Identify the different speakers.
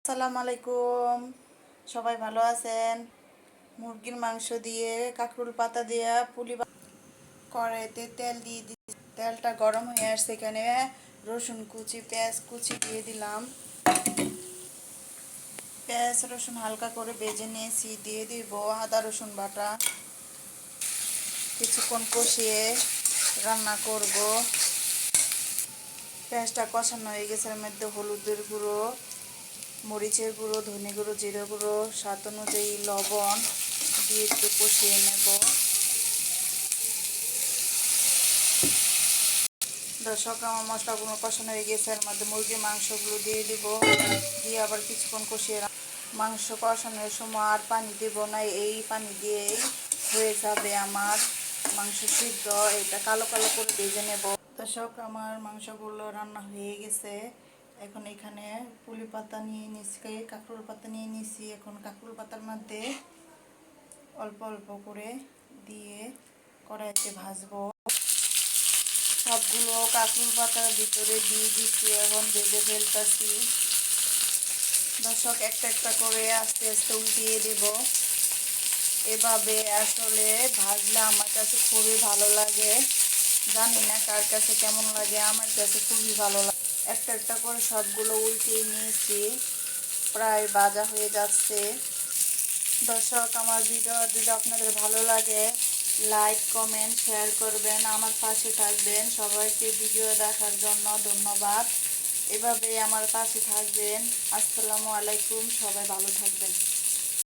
Speaker 1: আসসালামু আলাইকুম। সবাই ভালো আছেন? মুরগির মাংস দিয়ে কাঁকরোল পাতা দিয়ে কড়াইতে তেল দিয়ে দিচ্ছি। তেলটা গরম হয়ে আসছে, এখানে রসুন কুচি পেঁয়াজ কুচি দিয়ে দিলাম। পেঁয়াজ রসুন হালকা করে ভেজে নিয়েছি, দিয়ে দিব আদা রসুন বাটা। কিছুক্ষণ কষিয়ে রান্না করব। পেঁয়াজটা কষানো হয়ে গেছে, এর মধ্যে হলুদের গুঁড়ো, মরিচের গুঁড়ো, ধনে গুঁড়ো, জিরে গুঁড়ো, স্বাদ অনুযায়ী লবণ দিয়ে একটু কষিয়ে নেব। দর্শক, আমার মশলাগুলো কষানো হয়ে গেছে, এর মধ্যে মুরগির মাংসগুলো দিয়ে দিব। দিয়ে আবার কিছুক্ষণ কষিয়ে মাংস কষানোর সময় আর পানি দেব না, এই পানি দিয়েই হয়ে যাবে আমার মাংস সিদ্ধ। এটা কালো কালো করে ভেজে নেব। দর্শক, আমার মাংসগুলো রান্না হয়ে গেছে। এখন এখানে পুলি পাতা নিয়ে নিচ্ছি, কাঁকরোল পাতা নিয়ে নিচ্ছি। এখন কাঁকরোল পাতার মধ্যে অল্প অল্প করে দিয়ে কড়াইতে ভাজবো। সবগুলো কাঁকরোল পাতার ভিতরে দিয়ে দিচ্ছি, এখন ভেজে ফেলতেছি। দর্শক, একটা একটা করে আস্তে আস্তে উল্টিয়ে দেব। এভাবে আসলে ভাজলে আমার কাছে খুবই ভালো লাগে। জানি না কার কাছে কেমন লাগে, আমার কাছে খুবই ভালো লাগে। একটা একটা করে সবগুলো উল্টিয়ে নিয়েছি, প্রায় ভাজা হয়ে যাচ্ছে। দর্শক, আমার ভিডিও যদি আপনাদের ভালো লাগে লাইক কমেন্ট শেয়ার করবেন, আমার পাশে থাকবেন। সবাইকে ভিডিও দেখার জন্য ধন্যবাদ। এভাবেই আমার পাশে থাকবেন। আসসালামু আলাইকুম, সবাই ভালো থাকবেন।